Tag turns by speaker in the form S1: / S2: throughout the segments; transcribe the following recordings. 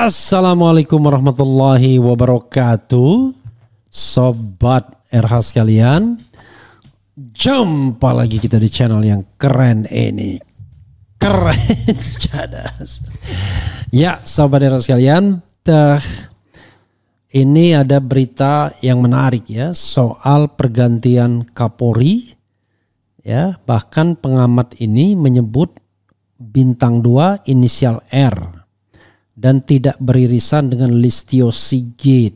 S1: Assalamualaikum warahmatullahi wabarakatuh. Sobat RH sekalian, jumpa lagi kita di channel yang keren ini. Keren cadas. Ya, sobat RH sekalian, ini ada berita yang menarik ya soal pergantian Kapolri. Ya, bahkan pengamat ini menyebut bintang 2 inisial R dan tidak beririsan dengan Listio Sigit.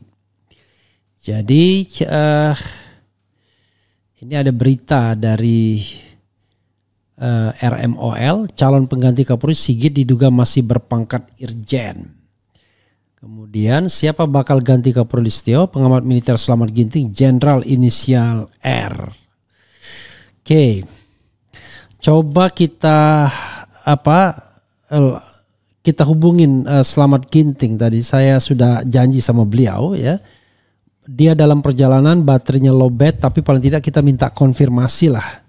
S1: Jadi ini ada berita dari RMOL, calon pengganti Kapolri Sigit diduga masih berpangkat Irjen. Kemudian siapa bakal ganti Kapolri Listio? Pengamat militer Slamet Ginting, Jenderal inisial R. Oke, coba kita kita hubungin Slamet Ginting. Tadi saya sudah janji sama beliau ya. Dia dalam perjalanan, baterainya lowbat, tapi paling tidak kita minta konfirmasi lah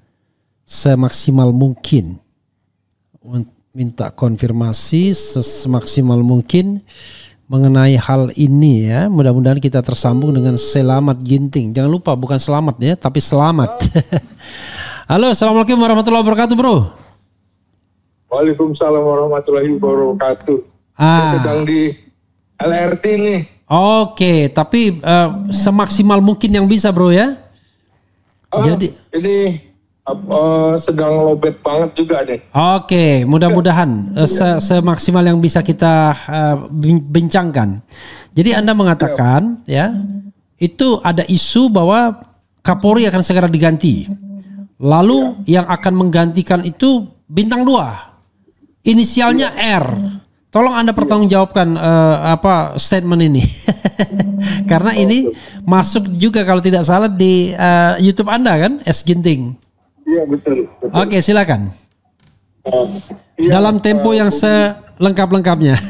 S1: semaksimal mungkin. Minta konfirmasi semaksimal mungkin mengenai hal ini ya. Mudah-mudahan kita tersambung dengan Slamet Ginting. Jangan lupa bukan selamat ya, tapi selamat. Halo, assalamualaikum warahmatullahi wabarakatuh, bro.
S2: Waalaikumsalam warahmatullahi wabarakatuh. Saya sedang di LRT nih.
S1: Oke, tapi semaksimal mungkin yang bisa, bro ya. Jadi ini
S2: sedang lowbat banget juga deh.
S1: Oke, mudah-mudahan semaksimal yang bisa kita bincangkan. Jadi Anda mengatakan ya, itu ada isu bahwa Kapolri akan segera diganti. Lalu yang akan menggantikan itu bintang 2. Inisialnya R. Tolong Anda pertanggungjawabkan statement ini. Karena ini masuk juga kalau tidak salah di YouTube Anda kan, S Ginting.
S2: Iya, betul.
S1: Oke, silakan. Dalam tempo yang selengkap-lengkapnya.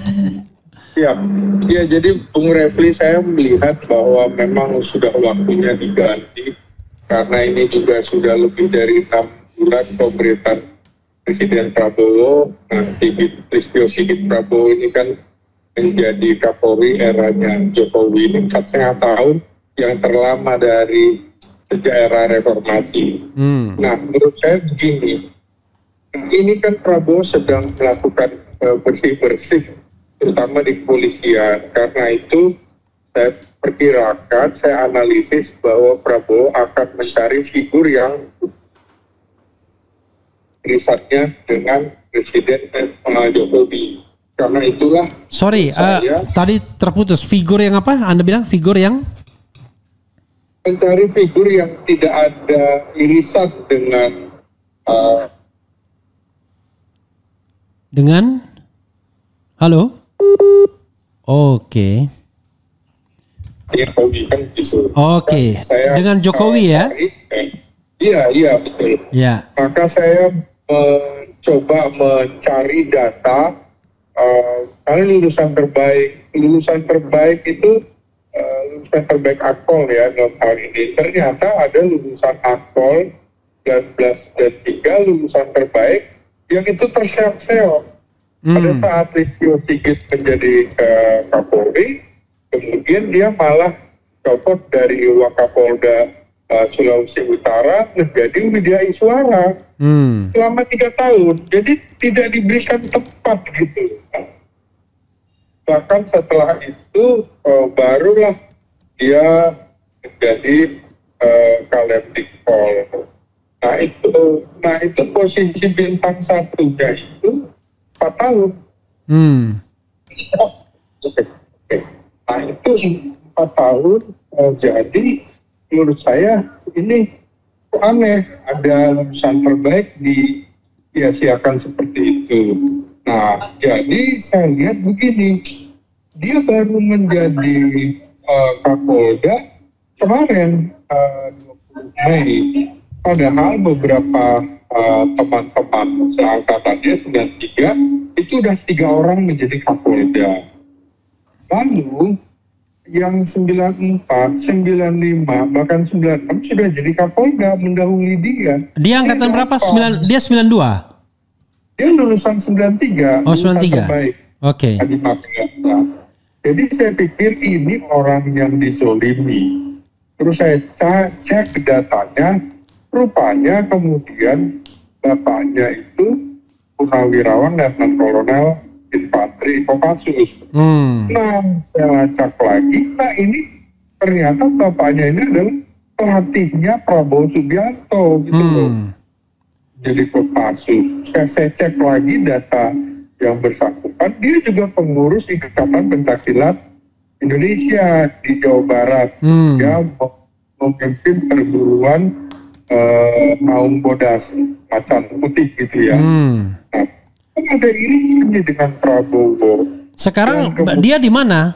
S2: Iya, jadi Bung Refli, saya melihat bahwa memang sudah waktunya diganti. Karena ini juga sudah lebih dari 6 bulan pemerintahan Presiden Prabowo. Nah, Listio Sigit Prabowo ini kan menjadi Kapolri eranya Jokowi ini 4,5 tahun, yang terlama dari sejak era reformasi. Nah, menurut saya begini, ini kan Prabowo sedang melakukan bersih-bersih, terutama di kepolisian. Karena itu saya perkirakan, saya analisis bahwa Prabowo akan mencari figur yang risetnya dengan Presiden Jokowi. Karena itulah.
S1: Sorry, tadi terputus. Figur yang apa? Anda bilang figur yang?
S2: Mencari figur yang tidak ada irisan dengan. Halo? Oke. Jokowi kan gitu.
S1: Oke. Dengan Jokowi ya?
S2: Iya betul.
S1: Ya.
S2: Maka saya mencoba mencari data karena lulusan terbaik itu lulusan terbaik Akpol ya dalam hal ini. Ternyata ada lulusan Akpol 19 dan 3 lulusan terbaik yang itu terseok-seok. Pada saat Listio Sigit menjadi Kapolri, kemudian dia malah copot dari Wakapolda Sulawesi Utara menjadi Widya Iswara selama 3 tahun. Jadi tidak diberikan tempat gitu. Bahkan setelah itu barulah dia menjadi Kalemdikpol. Nah itu posisi bintang 1-nya itu 4 tahun. Nah itu 4 tahun jadi menurut saya ini aneh, ada lulusan terbaik disia-siakan seperti itu. Nah, jadi saya lihat begini, dia baru menjadi Kapolda kemarin 20 Mei, padahal beberapa teman-teman seangkatannya 93 itu udah 3 orang menjadi Kapolda. Lalu yang 94, 95, bahkan 96 sudah jadi Kapolda mendahului dia.
S1: Dia angkatan berapa? Dia 92?
S2: Dia lulusan 93.
S1: Oh, 93. Oke.
S2: Jadi saya pikir ini orang yang dizolimi. Terus saya cek datanya, rupanya kemudian bapaknya itu Purnawirawan Letnan Kolonel Infantri Kopassus. Nah, saya lacak lagi, nah ini ternyata bapaknya ini adalah pelatihnya Prabowo Subianto gitu loh. Jadi Kopassus. Saya cek lagi data yang bersangkutan, dia juga pengurus Ikatan Pencaksilat Indonesia di Jawa Barat. Dia memimpin perguruan Maung Bodas Macan Putih gitu ya. Nah, kan ada irisannya dengan Prabowo.
S1: Sekarang dia di mana?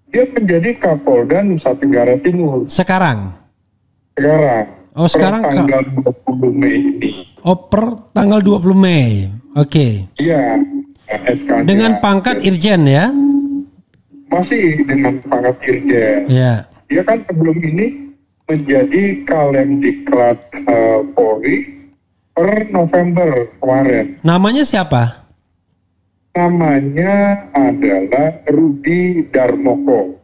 S2: Dia menjadi Kapolda Nusa Tenggara Timur.
S1: Sekarang.
S2: Oh,
S1: sekarang
S2: tanggal 20 Mei ini.
S1: Oh, per tanggal 20 Mei. Oke.
S2: Iya. SK-nya.
S1: Dengan pangkat Irjen ya?
S2: Masih dengan pangkat Irjen.
S1: Iya.
S2: Dia kan sebelum ini menjadi Kalemdiklat Polri per November kemarin.
S1: Namanya siapa?
S2: Namanya adalah Rudi Darmoko.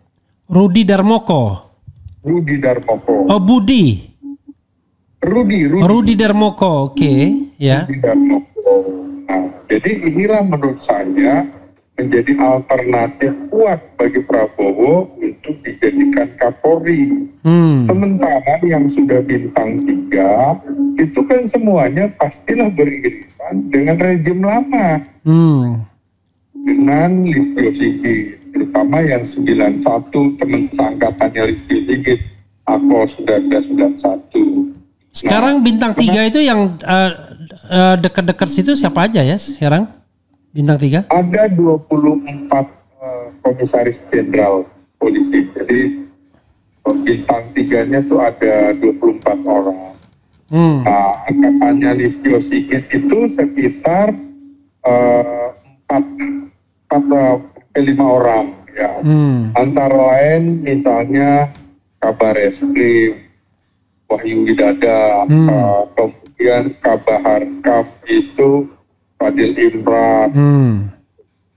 S1: Rudi Darmoko.
S2: Rudi Darmoko.
S1: Oh, Budi.
S2: Rudi
S1: Darmoko, oke, ya.
S2: Rudi Darmoko. Nah, jadi inilah menurut saya menjadi alternatif kuat bagi Prabowo untuk dijadikan Kapolri. Sementara yang sudah bintang 3 itu kan semuanya pastilah beririsan dengan rejim lama. Dengan Listio Sigit, terutama yang 91 teman seangkatannya Listio Sigit, Akol 1991.
S1: Sekarang bintang 3 itu yang dekat-dekat situ siapa aja ya sekarang? Bintang 3?
S2: Ada 24 komisaris jenderal polisi. Jadi bintang 3-nya tuh ada 24 orang. Nah, angkatannya Listio Sigit itu sekitar 5 orang ya. Antara lain misalnya Kabar Eskrim, Wahyu Widada, kemudian Kabahar Kap itu Fadil Imran,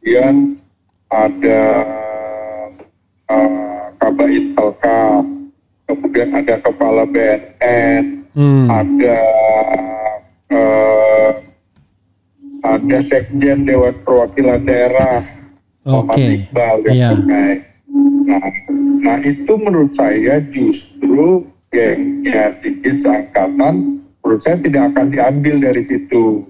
S2: kemudian ada Kabait Telka, kemudian ada Kepala BNN, ada Sekjen Dewan Perwakilan Daerah, Muhammad Iqbal yang terkait. Nah itu menurut saya justru gengnya Sigit seangkatan, menurut saya tidak akan diambil dari situ.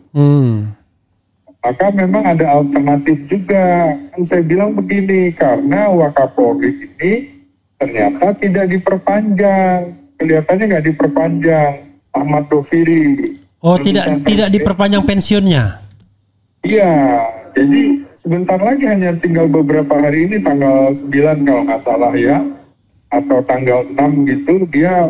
S2: Maka memang ada alternatif juga. Kan saya bilang begini, karena Wakapolri ini ternyata tidak diperpanjang. Kelihatannya nggak diperpanjang. Ahmad Doviri.
S1: Oh, tidak diperpanjang pensiunnya? Iya,
S2: jadi sebentar lagi, hanya tinggal beberapa hari ini, tanggal 9 kalau nggak salah ya, atau tanggal 6 gitu, dia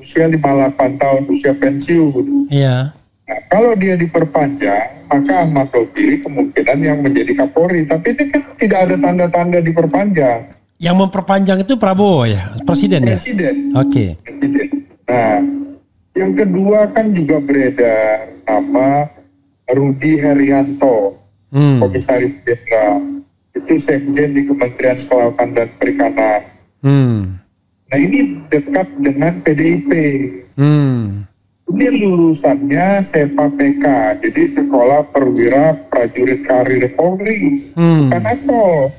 S2: usia 58 tahun, usia pensiun.
S1: Iya.
S2: Nah, kalau dia diperpanjang, maka Ahmad Doviri kemungkinan yang menjadi Kapolri. Tapi ini kan tidak ada tanda-tanda diperpanjang.
S1: Yang memperpanjang itu Prabowo ya? Presiden ya?
S2: Presiden.
S1: Oke.
S2: Presiden. Nah, yang kedua kan juga beredar nama Rudi Herianto, komisaris jenderal, itu sekjen di Kementerian Kelautan dan Perikanan. Nah ini dekat dengan PDIP. Ini lulusannya SEPA PK, jadi Sekolah Perwira Prajurit Karir Polri, bukan Akol.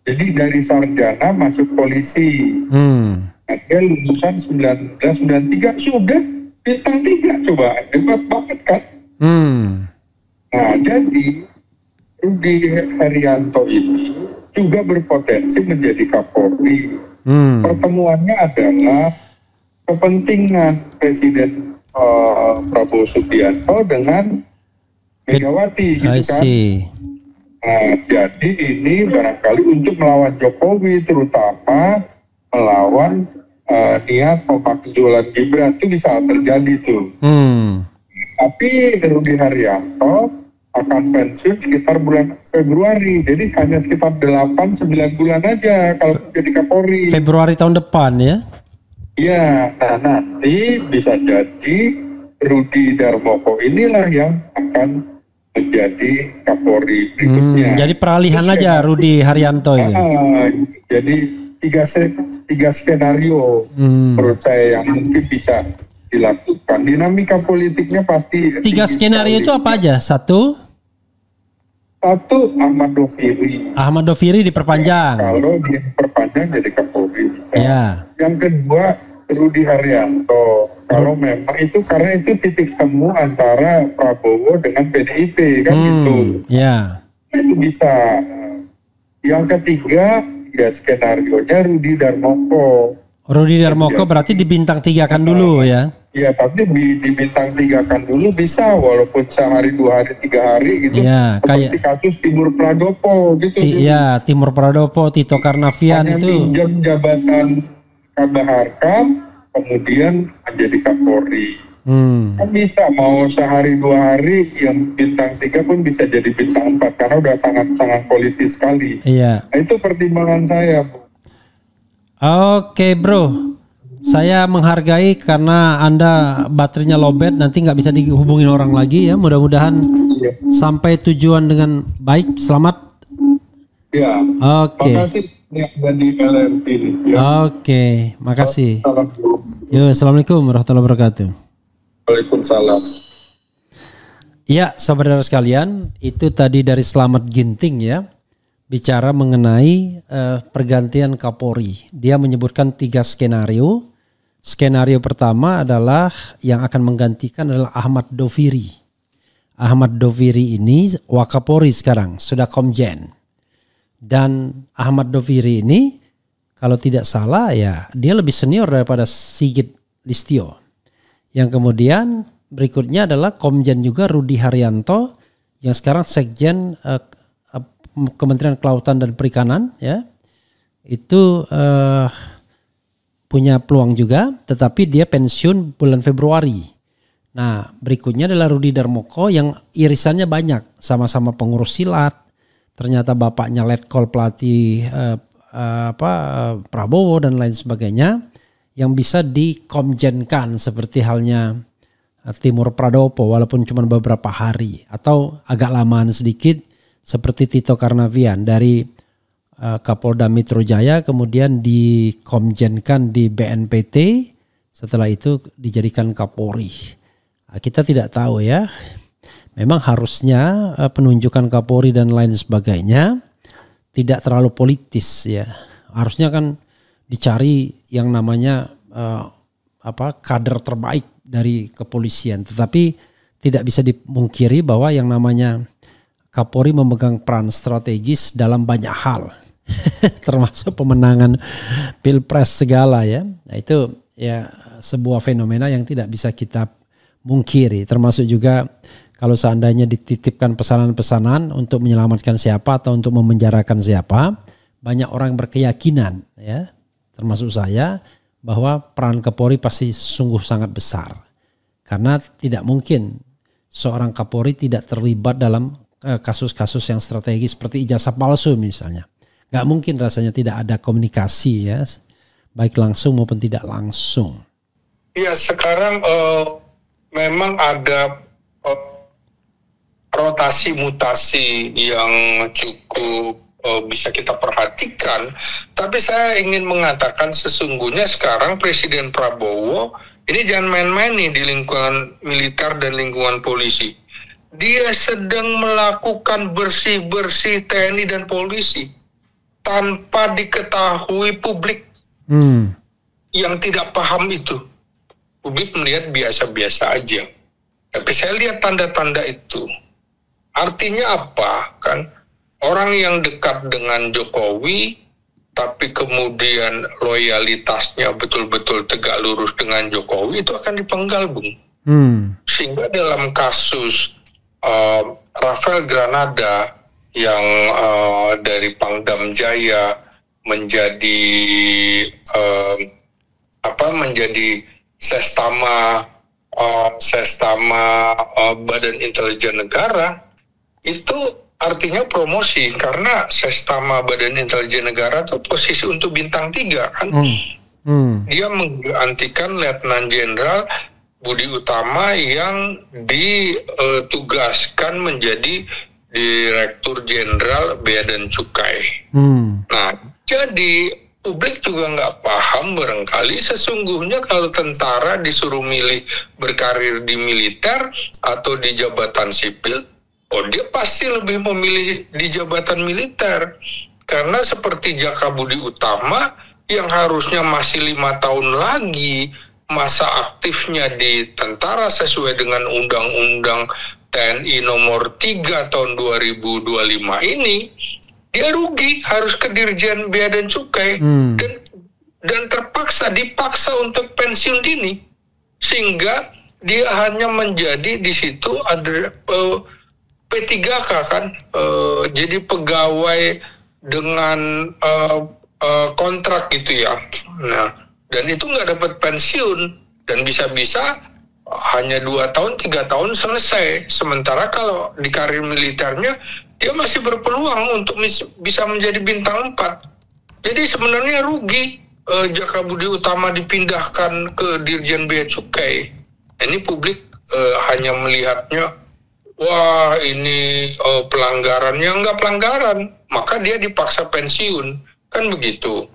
S2: Jadi dari sarjana masuk polisi. Nah, dia lulusan 1993, sudah bintang 3, coba hebat banget kan? Nah, jadi Rudi Herianto ini juga berpotensi menjadi Kapolri. Pertemuannya adalah kepentingan Presiden Prabowo Subianto dengan Megawati, gitu kan? Nah, jadi ini barangkali untuk melawan Jokowi, terutama melawan niat pemakzulan Gibran, itu bisa terjadi tuh. Tapi Rudi Haryanto akan pensiun sekitar bulan Februari, jadi hanya sekitar 8-9 bulan aja kalau jadi Kapolri.
S1: Februari tahun depan ya?
S2: Iya, nah nanti bisa jadi Rudi Darmoko inilah yang akan menjadi Kapolri berikutnya.
S1: Jadi peralihan aja Rudi Haryanto itu.
S2: Jadi tiga skenario menurut saya yang mungkin bisa dilakukan. Dinamika politiknya pasti.
S1: Tiga skenario itu apa aja? Satu
S2: Ahmad Doviri.
S1: Ahmad Doviri diperpanjang.
S2: Kalau dia diperpanjang jadi Kapolri bisa.
S1: Ya.
S2: Yang kedua Rudi Haryanto. Kalau memang itu karena itu titik temu antara Prabowo dengan PDIP kan gitu.
S1: Ya.
S2: Itu bisa. Yang ketiga ya skenario-nya Rudi Darmoko.
S1: Rudi Darmoko berarti dibintang 3-kan dulu ya.
S2: Ya tapi dibintang 3-kan dulu bisa walaupun sehari, 2 hari, 3 hari gitu.
S1: Ya,
S2: seperti kasus Timur Pradopo gitu.
S1: Iya, Timur Pradopo, Tito Karnavian
S2: hanya
S1: itu.
S2: pinjam jabatan Kabaharkam kemudian menjadi Kapolri. Kan bisa mau sehari 2 hari yang bintang 3 pun bisa jadi bintang 4 karena udah sangat politis sekali.
S1: Iya.
S2: Nah, itu pertimbangan saya, Bu.
S1: Oke bro, saya menghargai karena Anda baterainya lowbat, nanti nggak bisa dihubungin orang lagi ya. Mudah-mudahan sampai tujuan dengan baik, selamat.
S2: Ya.
S1: Oke.
S2: Makasih yang dari LRT. Ya.
S1: Oke, makasih.
S2: Assalamualaikum.
S1: Yo, assalamualaikum warahmatullahi wabarakatuh.
S2: Waalaikumsalam.
S1: Ya, saudara sekalian, itu tadi dari Slamet Ginting ya. Bicara mengenai pergantian Kapolri. Dia menyebutkan 3 skenario. Skenario pertama adalah yang akan menggantikan adalah Ahmad Doviri. Ahmad Doviri ini Wakapolri sekarang, sudah Komjen. Dan Ahmad Doviri ini kalau tidak salah ya dia lebih senior daripada Sigit Listio. Yang kemudian berikutnya adalah Komjen juga Rudi Haryanto yang sekarang Sekjen Kementerian Kelautan dan Perikanan ya, itu punya peluang juga, tetapi dia pensiun bulan Februari. Nah berikutnya adalah Rudi Darmoko yang irisannya banyak, sama-sama pengurus silat, ternyata bapaknya letkol pelatih Prabowo dan lain sebagainya, yang bisa dikomjenkan seperti halnya Timur Pradopo walaupun cuma beberapa hari atau agak lamaan sedikit. Seperti Tito Karnavian dari Kapolda Metro Jaya kemudian dikomjenkan di BNPT, setelah itu dijadikan Kapolri. Kita tidak tahu ya, memang harusnya penunjukan Kapolri dan lain sebagainya tidak terlalu politis ya. Harusnya kan dicari yang namanya kader terbaik dari kepolisian, tetapi tidak bisa dimungkiri bahwa yang namanya Kapolri memegang peran strategis dalam banyak hal, termasuk pemenangan pilpres segala ya. Nah itu ya sebuah fenomena yang tidak bisa kita mungkiri. Termasuk juga kalau seandainya dititipkan pesanan-pesanan untuk menyelamatkan siapa atau untuk memenjarakan siapa, banyak orang berkeyakinan ya, termasuk saya, bahwa peran Kapolri pasti sungguh sangat besar. Karena tidak mungkin seorang Kapolri tidak terlibat dalam kasus-kasus yang strategis seperti ijazah palsu misalnya. Gak mungkin rasanya tidak ada komunikasi ya, baik langsung maupun tidak langsung.
S3: Ya sekarang memang ada rotasi mutasi yang cukup bisa kita perhatikan. Tapi saya ingin mengatakan sesungguhnya sekarang Presiden Prabowo ini jangan main-main nih di lingkungan militer dan lingkungan polisi. Dia sedang melakukan bersih-bersih TNI dan polisi tanpa diketahui publik yang tidak paham itu. Publik melihat biasa-biasa aja. Tapi saya lihat tanda-tanda itu. Artinya apa? Kan orang yang dekat dengan Jokowi tapi kemudian loyalitasnya betul-betul tegak lurus dengan Jokowi itu akan dipenggal, Bung. Sehingga dalam kasus Rafael Granada yang dari Pangdam Jaya menjadi menjadi sestama Badan Intelijen Negara, itu artinya promosi karena sestama Badan Intelijen Negara itu posisi untuk bintang 3 kan. Dia menggantikan Letnan Jenderal Budi Utama yang ditugaskan menjadi Direktur Jenderal Bea dan Cukai. Nah, jadi publik juga nggak paham barangkali sesungguhnya kalau tentara disuruh milih berkarir di militer atau di jabatan sipil, dia pasti lebih memilih di jabatan militer. Karena seperti Jaka Budi Utama yang harusnya masih 5 tahun lagi masa aktifnya di tentara sesuai dengan Undang-Undang TNI nomor 3 tahun 2025 ini, dia rugi harus ke Dirjen Bea dan Cukai dan dipaksa untuk pensiun dini, sehingga dia hanya menjadi di situ ada P3K kan, jadi pegawai dengan kontrak gitu ya. Nah, dan itu nggak dapat pensiun dan bisa-bisa hanya 2 tahun 3 tahun selesai. Sementara kalau di karir militernya dia masih berpeluang untuk bisa menjadi bintang 4. Jadi sebenarnya rugi Jaka Budi Utama dipindahkan ke Dirjen Bea Cukai. Ini publik hanya melihatnya, wah ini pelanggarannya, nggak pelanggaran, maka dia dipaksa pensiun. Kan begitu.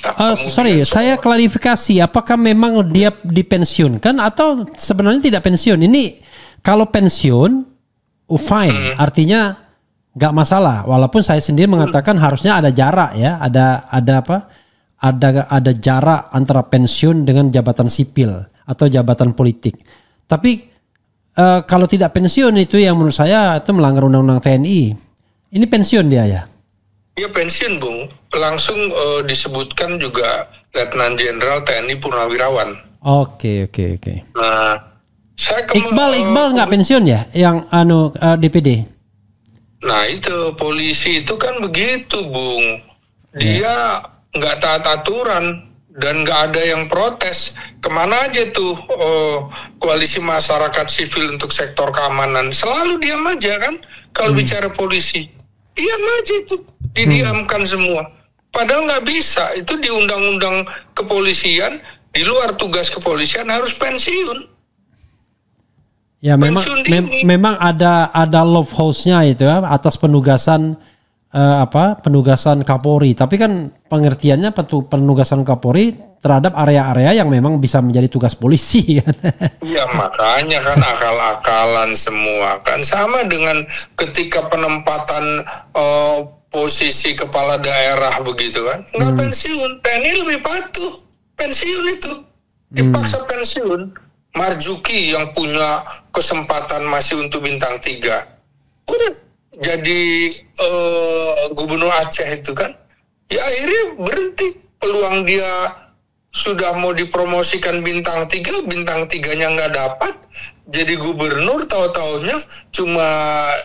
S3: Nah,
S1: saya klarifikasi, apakah memang dia dipensiunkan atau sebenarnya tidak pensiun? Ini kalau pensiun, fine, artinya nggak masalah. Walaupun saya sendiri mengatakan harusnya ada jarak ya, ada jarak antara pensiun dengan jabatan sipil atau jabatan politik. Tapi kalau tidak pensiun itu yang menurut saya itu melanggar Undang-Undang TNI. Ini pensiun dia ya?
S3: Iya pensiun, Bung. Langsung disebutkan juga Letnan Jenderal TNI Purnawirawan.
S1: Oke.
S3: Nah, saya
S1: Iqbal nggak pensiun ya, yang DPD?
S3: Nah itu polisi itu kan begitu, Bung. Dia nggak taat aturan dan nggak ada yang protes. Kemana aja tuh koalisi masyarakat sivil untuk sektor keamanan? Selalu diam aja kan kalau bicara polisi. Diam aja itu, didiamkan semua. Padahal nggak bisa, itu di undang-undang kepolisian, di luar tugas kepolisian harus pensiun.
S1: Ya memang ada love house-nya itu ya, atas penugasan penugasan Kapolri. Tapi kan pengertiannya penugasan Kapolri terhadap area-area yang memang bisa menjadi tugas polisi kan.
S3: Ya makanya kan akal-akalan semua kan, sama dengan ketika penempatan posisi kepala daerah begitu kan, nggak pensiun, TNI lebih patuh pensiun itu, dipaksa pensiun. Marzuki yang punya kesempatan masih untuk bintang 3 udah jadi gubernur Aceh itu kan, ya akhirnya berhenti. Peluang dia sudah mau dipromosikan bintang 3, bintang 3-nya nggak dapat, jadi gubernur, tahu-tahunya cuma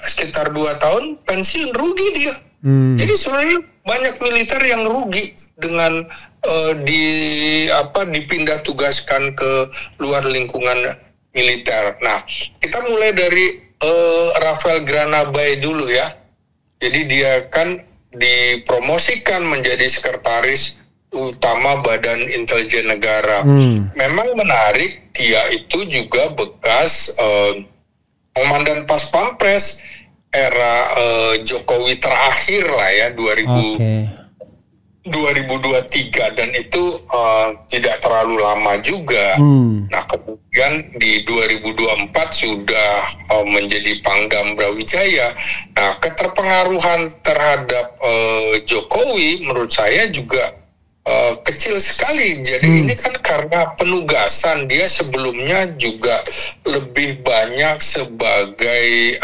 S3: sekitar 2 tahun pensiun, rugi dia. Jadi sebenarnya banyak militer yang rugi dengan dipindah tugaskan ke luar lingkungan militer. Nah, kita mulai dari Rafael Granabay dulu ya. Jadi dia kan dipromosikan menjadi sekretaris utama Badan Intelijen Negara. Memang menarik, dia itu juga bekas komandan Pas Pampres era Jokowi terakhir lah ya, 2023, dan itu tidak terlalu lama juga. Nah kemudian di 2024 sudah menjadi Pangdam Brawijaya. Nah keterpengaruhan terhadap Jokowi menurut saya juga kecil sekali. Jadi ini kan karena penugasan, dia sebelumnya juga lebih banyak sebagai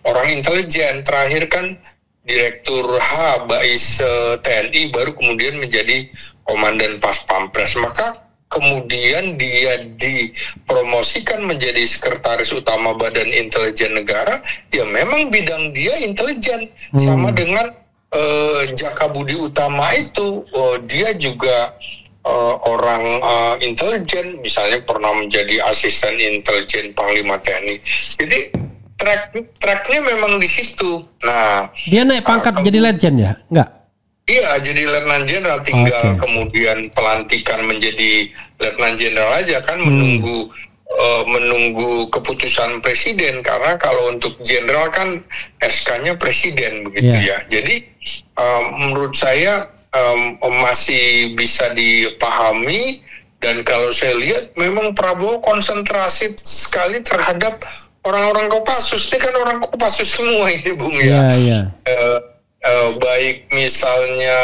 S3: orang intelijen. Terakhir kan Direktur H Bais TNI, baru kemudian menjadi Komandan Pas Pampres. Maka kemudian dia dipromosikan menjadi Sekretaris Utama Badan Intelijen Negara. Ya memang bidang dia intelijen, sama dengan Jaka Budi Utama itu, dia juga orang intelijen, misalnya pernah menjadi asisten intelijen Panglima TNI. Jadi tracknya memang di situ. Nah, dia
S1: naik pangkat jadi letjen ya, enggak?
S3: Iya, jadi Letnan Jenderal, tinggal kemudian pelantikan menjadi Letnan Jenderal aja kan, menunggu menunggu keputusan presiden, karena kalau untuk jenderal kan SK-nya presiden begitu ya. Jadi menurut saya masih bisa dipahami, dan kalau saya lihat memang Prabowo konsentrasi sekali terhadap orang-orang Kopassus. Ini kan orang Kopassus semua ini, Bung ya. Baik misalnya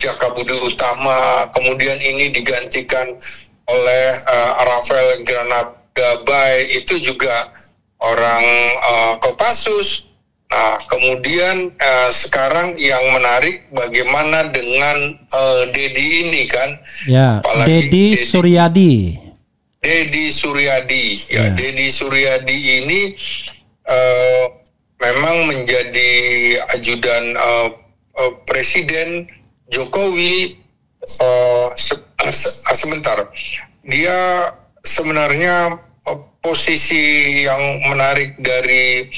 S3: Jaka Budi Utama, kemudian ini digantikan oleh Rafael Granabay, itu juga orang Kopassus. Nah, kemudian sekarang yang menarik bagaimana dengan Dedi ini kan?
S1: Ya, Dedi Suryadi.
S3: Dedi Suryadi, ya. Dedi Suryadi ini memang menjadi ajudan Presiden Jokowi. Sebentar, dia sebenarnya posisi yang menarik dari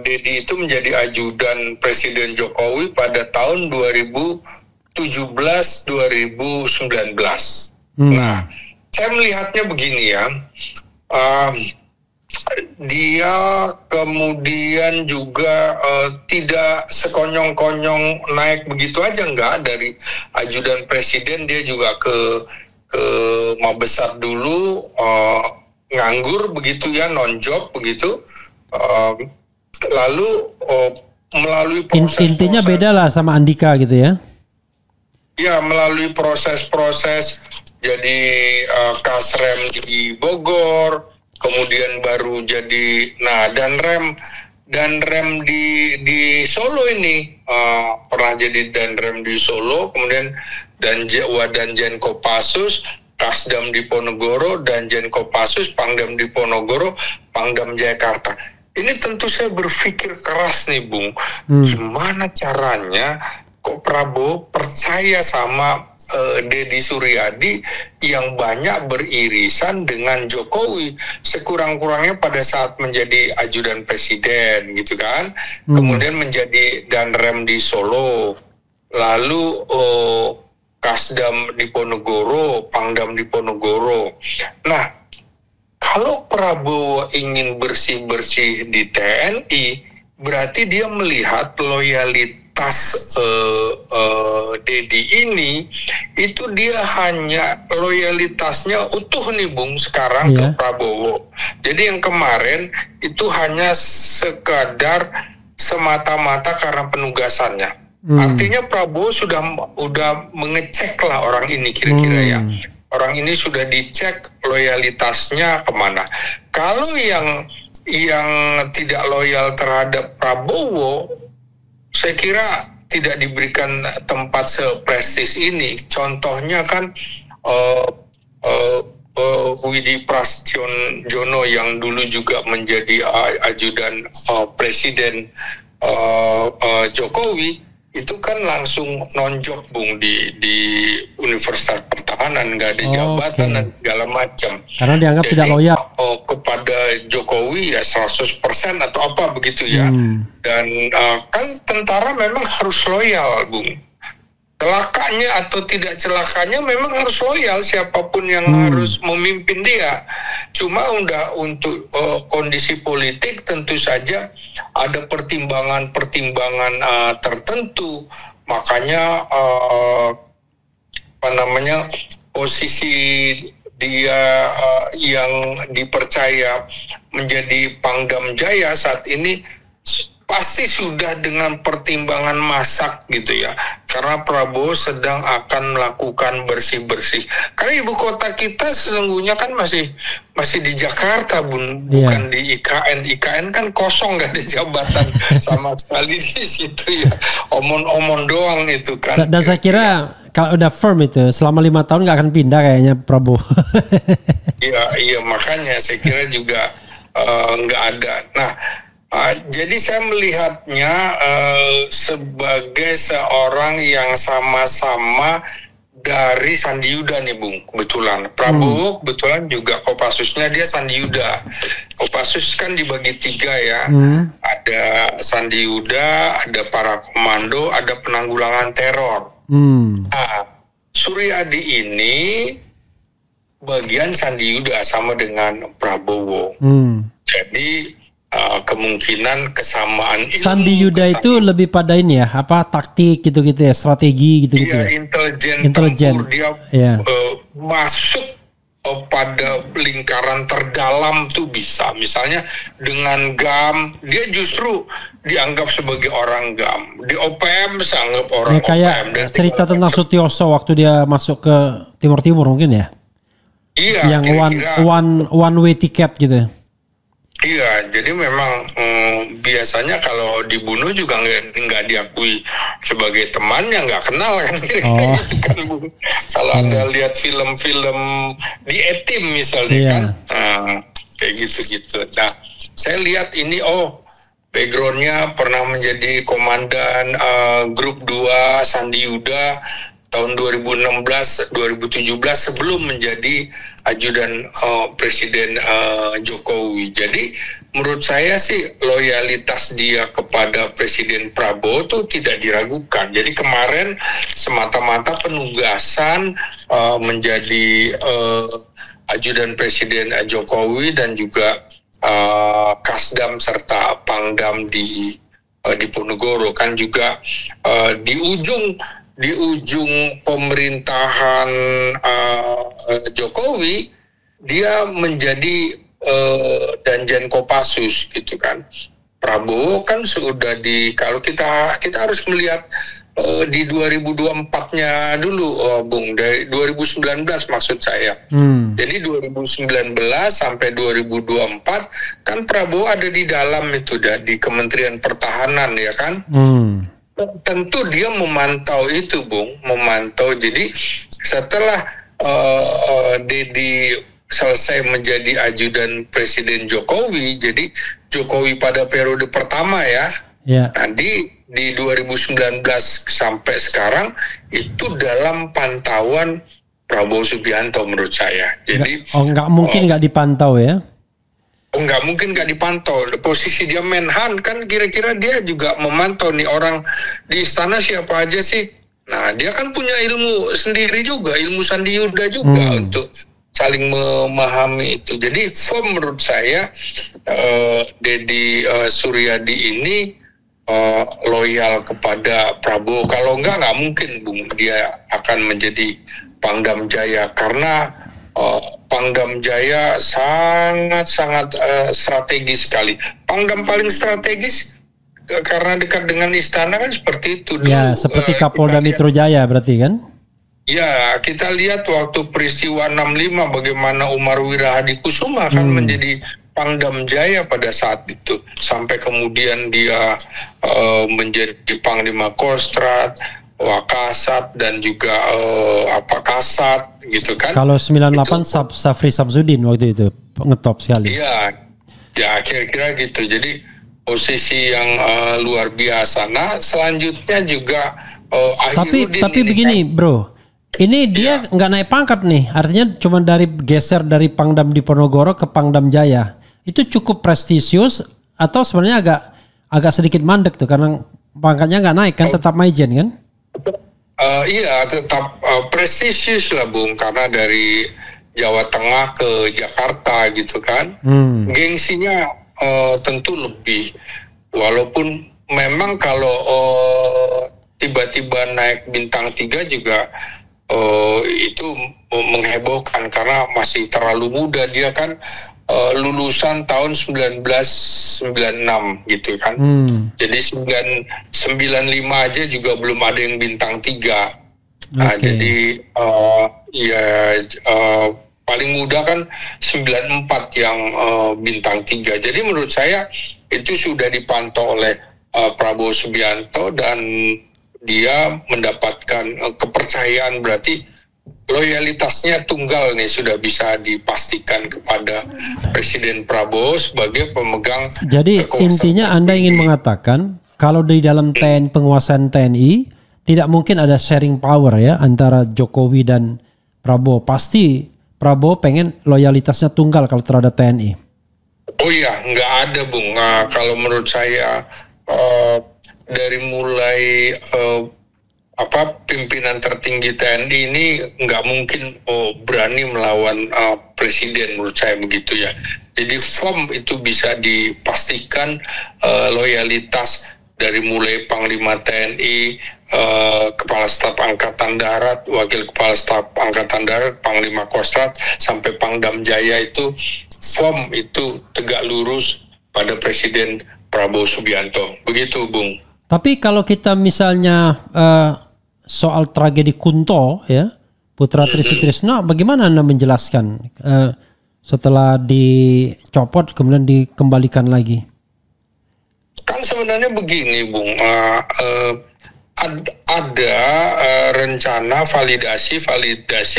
S3: Dedi itu menjadi ajudan Presiden Jokowi pada tahun 2017-2019. Nah, saya melihatnya begini ya, dia kemudian juga tidak sekonyong-konyong naik begitu aja, enggak. Dari ajudan presiden dia juga ke Mabesar dulu, nganggur begitu ya, non-job begitu, lalu melalui proses
S1: intinya beda lah sama Andika gitu ya.
S3: Ya, melalui proses-proses jadi Kasrem di Bogor, kemudian baru jadi, dan rem di Solo ini pernah jadi Danrem di Solo, kemudian Danjen Kopassus, Kasdam di Ponorogo, Danjen Kopassus, Pangdam di Ponorogo, Pangdam Jakarta. Ini tentu saya berpikir keras nih, Bung, gimana caranya kok Prabowo percaya sama Dedi Suryadi yang banyak beririsan dengan Jokowi, sekurang-kurangnya pada saat menjadi ajudan presiden gitu kan, kemudian menjadi Danrem di Solo, lalu Kasdam di Ponorogo, Pangdam di Ponorogo. Nah, kalau Prabowo ingin bersih-bersih di TNI, berarti dia melihat loyalitas Dedi ini, itu dia hanya loyalitasnya utuh nih, Bung, sekarang ke Prabowo. Jadi yang kemarin itu hanya sekadar semata-mata karena penugasannya. Artinya Prabowo sudah mengecek lah orang ini kira-kira ya. Orang ini sudah dicek loyalitasnya kemana. Kalau yang tidak loyal terhadap Prabowo, saya kira tidak diberikan tempat seprestis ini. Contohnya kan Widi Prasetyono yang dulu juga menjadi ajudan Presiden Jokowi, itu kan langsung non-job, Bung, di Universitas Pertahanan, nggak ada jabatan dan segala macam.
S1: Karena dianggap tidak loyal
S3: kepada Jokowi ya 100% atau apa begitu ya. Dan kan tentara memang harus loyal, Bung. Celakanya atau tidak celakanya memang harus loyal siapapun yang harus memimpin dia. Cuma untuk kondisi politik tentu saja ada pertimbangan-pertimbangan tertentu. Makanya posisi dia yang dipercaya menjadi Pangdam Jaya saat ini pasti sudah dengan pertimbangan masak gitu ya, karena Prabowo sedang akan melakukan bersih-bersih. Karena ibu kota kita sesungguhnya kan masih di Jakarta, Bun, bukan di IKN. IKN kan kosong, nggak ada jabatan sama sekali di situ ya, omong-omong doang itu kan.
S1: Dan saya kira kalau udah firm itu selama 5 tahun nggak akan pindah kayaknya Prabowo.
S3: Iya makanya saya kira juga nggak ada. Nah, jadi saya melihatnya sebagai seorang yang sama-sama dari Sandi Yuda nih, Bung, kebetulan. Prabowo kebetulan juga Kopassusnya dia Sandi Yuda. Kopassus kan dibagi 3 ya. Ada Sandi Yuda, ada para komando, ada penanggulangan teror. Nah, Suryadi ini bagian Sandi Yuda sama dengan Prabowo. Jadi kemungkinan kesamaan
S1: Sandi Yuda itu lebih pada ini ya, apa taktik gitu-gitu ya, strategi gitu-gitu
S3: ya. Intelijen. Dia masuk pada lingkaran terdalam tuh bisa. Misalnya dengan GAM, dia justru dianggap sebagai orang GAM. Di OPM sangat orang
S1: ya, kayak
S3: OPM. Dan
S1: cerita tentang Sutioso waktu dia masuk ke Timur mungkin ya.
S3: Iya.
S1: Yang one way ticket gitu.
S3: Iya, jadi memang biasanya kalau dibunuh juga nggak diakui sebagai temannya, nggak kenal kan, kira-kira gitu kan Bu. Kalau Anda lihat film-film di Etim misalnya kan, kayak gitu-gitu. Nah, saya lihat ini, backgroundnya pernah menjadi komandan grup 2 Sandi Yuda tahun 2016-2017 sebelum menjadi ajudan Presiden Jokowi. Jadi menurut saya sih loyalitas dia kepada Presiden Prabowo itu tidak diragukan. Jadi kemarin semata-mata penugasan menjadi ajudan Presiden Jokowi dan juga Kasdam serta Pangdam di Ponorogo kan juga di ujung pemerintahan Jokowi dia menjadi Danjen Kopassus gitu kan. Prabowo kan sudah kalau kita harus melihat di 2024-nya dulu, Bung, dari 2019 maksud saya. Jadi 2019 sampai 2024 kan Prabowo ada di dalam itu di Kementerian Pertahanan ya kan. Tentu dia memantau itu, Bung, memantau. Jadi setelah Dedi selesai menjadi ajudan Presiden Jokowi, jadi Jokowi pada periode pertama ya. Nah, di 2019 sampai sekarang itu dalam pantauan Prabowo Subianto menurut saya. Jadi
S1: nggak mungkin nggak dipantau ya.
S3: Nggak mungkin nggak dipantau. Posisi dia Menhan kan kira-kira dia juga memantau nih orang di istana siapa aja sih. Nah, dia kan punya ilmu sendiri juga, ilmu Sandi Yuda juga untuk saling memahami itu. Jadi menurut saya Dedi Suryadi ini loyal kepada Prabowo. Kalau nggak mungkin, Bung, dia akan menjadi Pangdam Jaya karena Pangdam Jaya sangat-sangat strategis sekali. Pangdam paling strategis karena dekat dengan istana kan seperti itu.
S1: Ya, seperti Kapolda Metro Jaya berarti kan?
S3: Ya, kita lihat waktu peristiwa 65 bagaimana Umar Wirahadi Kusuma kan menjadi Pangdam Jaya pada saat itu. Sampai kemudian dia menjadi Panglima Kostrad, Wakasat dan juga Kasat gitu kan.
S1: Kalau 98 Safri Samsudin waktu itu ngetop sekali.
S3: Iya, ya kira-kira gitu. Jadi posisi yang luar biasa. Nah, selanjutnya juga
S1: tapi begini kan, Bro. Ini dia nggak naik pangkat nih. Artinya cuma geser dari Pangdam di Ponorogo ke Pangdam Jaya. Itu cukup prestisius atau sebenarnya agak sedikit mandek tuh karena pangkatnya nggak naik kan, tetap Maijen kan?
S3: Iya, tetap prestisius lah, Bung, karena dari Jawa Tengah ke Jakarta gitu kan. Gengsinya tentu lebih. Walaupun memang kalau tiba-tiba naik bintang 3 juga itu menghebohkan karena masih terlalu muda. Dia kan lulusan tahun 1996 gitu kan. Jadi 95 aja juga belum ada yang bintang 3. Nah, jadi paling muda kan 94 yang bintang 3. Jadi menurut saya itu sudah dipantau oleh Prabowo Subianto dan dia mendapatkan kepercayaan, berarti loyalitasnya tunggal nih sudah bisa dipastikan kepada Presiden Prabowo sebagai pemegang.
S1: Jadi intinya Anda ingin mengatakan kalau di dalam penguasaan TNI tidak mungkin ada sharing power ya antara Jokowi dan Prabowo. Pasti Prabowo pengen loyalitasnya tunggal kalau terhadap TNI.
S3: Oh iya, nggak ada, Bung. Nah, kalau menurut saya dari mulai pimpinan tertinggi TNI ini nggak mungkin berani melawan presiden, menurut saya begitu ya. Jadi firm itu bisa dipastikan loyalitas dari mulai Panglima TNI, Kepala Staf Angkatan Darat, Wakil Kepala Staf Angkatan Darat, Panglima Kostrat, sampai Pangdam Jaya itu firm, itu tegak lurus pada Presiden Prabowo Subianto. Begitu, Bung.
S1: Tapi kalau kita misalnya soal tragedi Kunto ya, putra Tri Sutrisno, bagaimana Anda menjelaskan setelah dicopot kemudian dikembalikan lagi?
S3: Kan sebenarnya begini, Bung, ada rencana validasi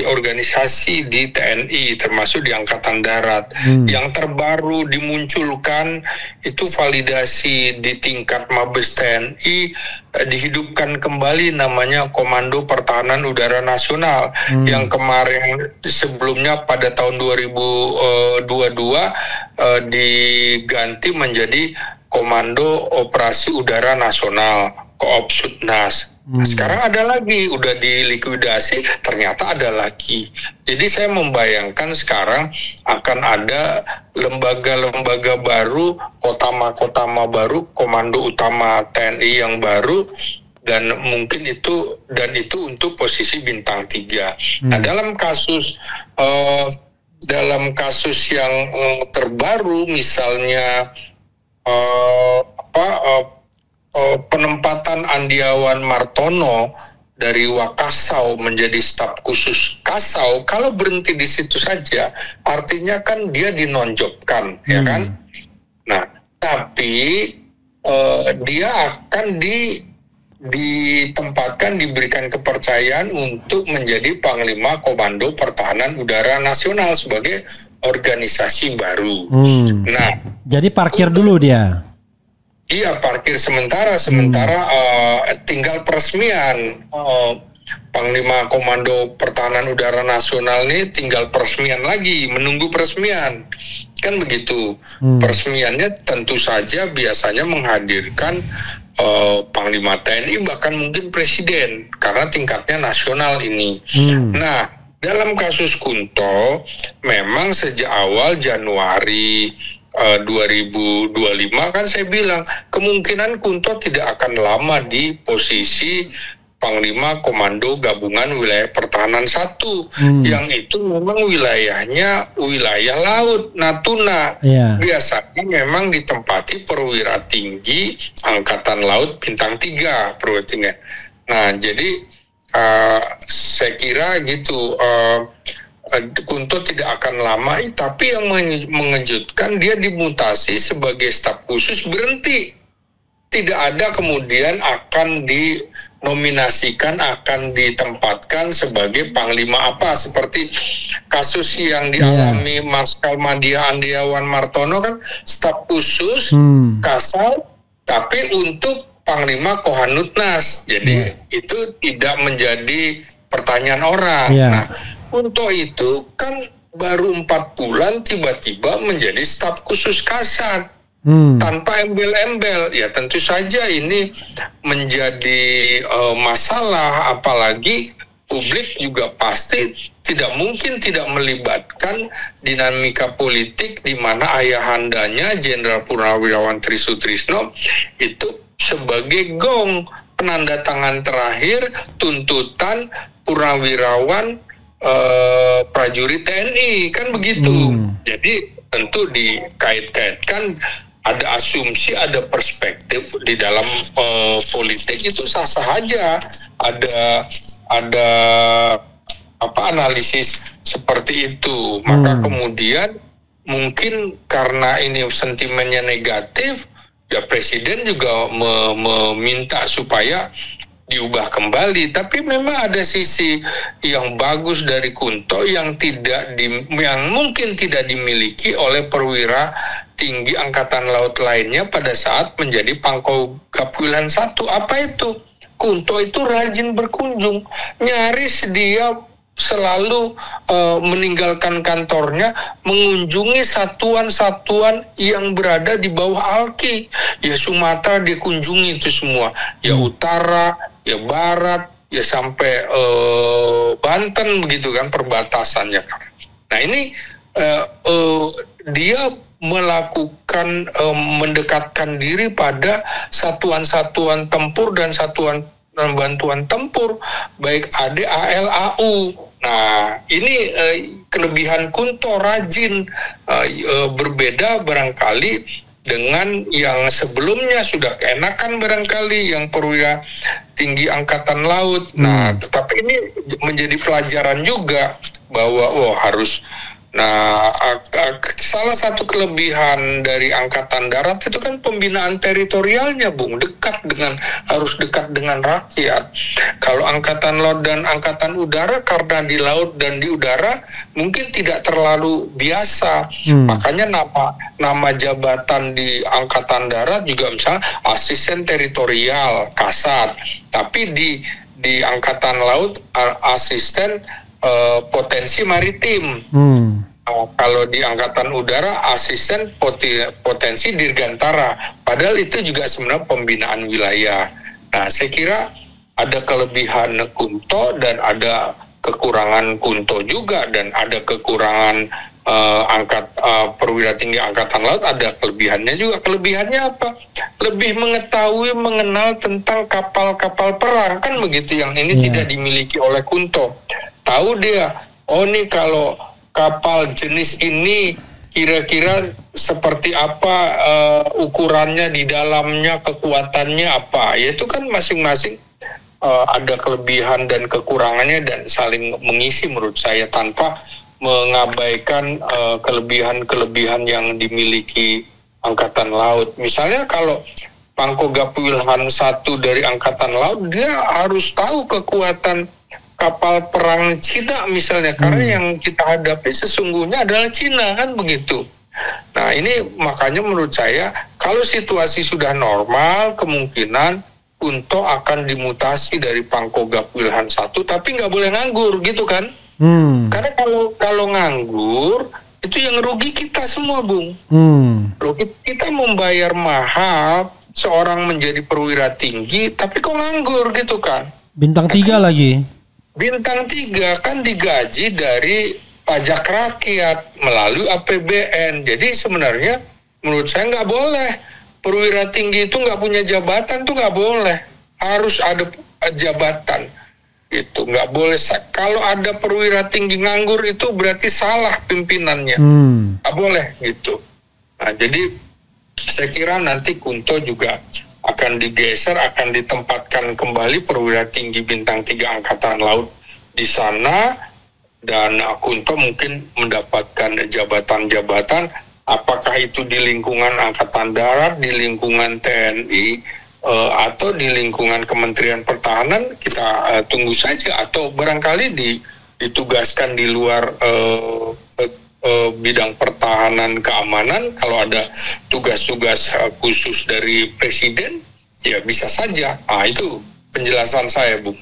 S3: organisasi di TNI, termasuk di Angkatan Darat. Yang terbaru dimunculkan itu validasi di tingkat Mabes TNI, dihidupkan kembali namanya Komando Pertahanan Udara Nasional, yang kemarin sebelumnya pada tahun 2022 diganti menjadi Komando Operasi Udara Nasional, Koopsudnas. Nah, sekarang ada lagi, udah dilikuidasi, ternyata ada lagi. Jadi saya membayangkan sekarang akan ada lembaga-lembaga baru, Kotama baru, Komando Utama TNI yang baru, dan mungkin itu untuk posisi bintang 3. Nah, dalam kasus yang terbaru, misalnya penempatan Andiawan Martono dari Wakasau menjadi staf khusus Kasau, kalau berhenti di situ saja, artinya kan dia dinonjobkan, ya kan? Nah, tapi dia akan ditempatkan, diberikan kepercayaan untuk menjadi Panglima Komando Pertahanan Udara Nasional sebagai organisasi baru. Nah,
S1: jadi parkir dulu dia.
S3: Iya, parkir sementara tinggal peresmian Panglima Komando Pertahanan Udara Nasional ini, tinggal peresmian lagi, menunggu peresmian. Kan begitu. Peresmiannya tentu saja biasanya menghadirkan Panglima TNI, bahkan mungkin Presiden, karena tingkatnya nasional ini. Nah, dalam kasus Kunto, memang sejak awal Januari 2025 kan saya bilang kemungkinan Kunto tidak akan lama di posisi Panglima Komando Gabungan Wilayah Pertahanan 1, yang itu memang wilayahnya wilayah laut, Natuna. Biasanya memang ditempati perwira tinggi Angkatan Laut bintang 3 perwira tinggi. Nah, jadi saya kira gitu, Kunto tidak akan lama, tapi yang mengejutkan dia dimutasi sebagai staf khusus, berhenti. Tidak ada kemudian akan dinominasikan, akan ditempatkan sebagai panglima apa, seperti kasus yang dialami Marskal Madya Andiawan Martono kan, staf khusus Kasau, tapi untuk Panglima Kohanutnas. Jadi itu tidak menjadi pertanyaan orang. Nah, Kunto itu kan baru 4 bulan tiba-tiba menjadi staf khusus Kasat tanpa embel-embel. Ya tentu saja ini menjadi masalah, apalagi publik juga pasti tidak mungkin tidak melibatkan dinamika politik di mana ayahandanya Jenderal Purnawirawan Tri Sutrisno itu sebagai gong penanda tangan terakhir tuntutan Purnawirawan prajurit TNI, kan begitu. Jadi tentu dikait-kaitkan, ada asumsi, ada perspektif di dalam politik, itu sah-sah aja. Ada analisis seperti itu. Maka kemudian mungkin karena ini sentimennya negatif, ya Presiden juga meminta supaya diubah kembali. Tapi memang ada sisi yang bagus dari Kunto yang mungkin tidak dimiliki oleh perwira tinggi Angkatan Laut lainnya pada saat menjadi Pangkop Wilayah 1. Apa itu? Kunto itu rajin berkunjung, nyaris dia selalu meninggalkan kantornya, mengunjungi satuan-satuan yang berada di bawah ALKI. Ya Sumatera dikunjungi itu semua, ya utara, ya barat, ya sampai Banten begitu kan perbatasannya kan. Nah ini dia melakukan mendekatkan diri pada satuan-satuan tempur dan satuan bantuan tempur baik AD, AL, AU. Nah ini kelebihan Kunto Rajin, berbeda barangkali dengan yang sebelumnya sudah keenakan barangkali yang perwira tinggi angkatan laut. Nah tetapi ini menjadi pelajaran juga bahwa harus. Nah, salah satu kelebihan dari Angkatan Darat itu kan pembinaan teritorialnya, Bung, harus dekat dengan rakyat. Kalau Angkatan Laut dan Angkatan Udara karena di laut dan di udara mungkin tidak terlalu biasa. Makanya nama jabatan di Angkatan Darat juga misalnya asisten teritorial, Kasat. Tapi di Angkatan Laut asisten potensi maritim. Kalau di Angkatan Udara asisten potensi dirgantara. Padahal itu juga sebenarnya pembinaan wilayah. Nah, saya kira ada kelebihan Kunto dan ada kekurangan Kunto juga, dan ada kekurangan perwira tinggi Angkatan Laut, ada kelebihannya juga. Kelebihannya apa? Lebih mengetahui, mengenal tentang kapal-kapal perang, kan begitu, yang ini tidak dimiliki oleh Kunto. Tahu dia, nih kalau kapal jenis ini kira-kira seperti apa ukurannya di dalamnya, kekuatannya apa. Ya itu kan masing-masing ada kelebihan dan kekurangannya dan saling mengisi menurut saya, tanpa mengabaikan kelebihan-kelebihan yang dimiliki Angkatan Laut. Misalnya kalau Pangkogap Wilhan 1 dari Angkatan Laut, dia harus tahu kekuatan kapal perang Cina misalnya, karena yang kita hadapi sesungguhnya adalah Cina, kan begitu. Nah ini makanya menurut saya kalau situasi sudah normal, kemungkinan Kunto akan dimutasi dari Pangkogap Wilhan 1, tapi nggak boleh nganggur gitu kan. Karena kalau nganggur itu yang rugi kita semua, Bung. Rugi kita, membayar mahal seorang menjadi perwira tinggi tapi kok nganggur gitu kan.
S1: Bintang 3 lagi.
S3: Bintang 3 kan digaji dari pajak rakyat melalui APBN. Jadi sebenarnya menurut saya nggak boleh perwira tinggi itu nggak punya jabatan, tuh nggak boleh. Harus ada jabatan. Itu nggak boleh. Kalau ada perwira tinggi nganggur itu berarti salah pimpinannya. Nggak boleh gitu. Nah jadi saya kira nanti Kunto juga akan digeser, akan ditempatkan kembali perwira tinggi bintang 3 Angkatan Laut di sana, dan Kunto mungkin mendapatkan jabatan-jabatan, apakah itu di lingkungan Angkatan Darat, di lingkungan TNI, atau di lingkungan Kementerian Pertahanan, kita tunggu saja, atau barangkali ditugaskan di luar bidang pertahanan keamanan. Kalau ada tugas-tugas khusus dari presiden, ya bisa saja. Itu penjelasan saya, Bung.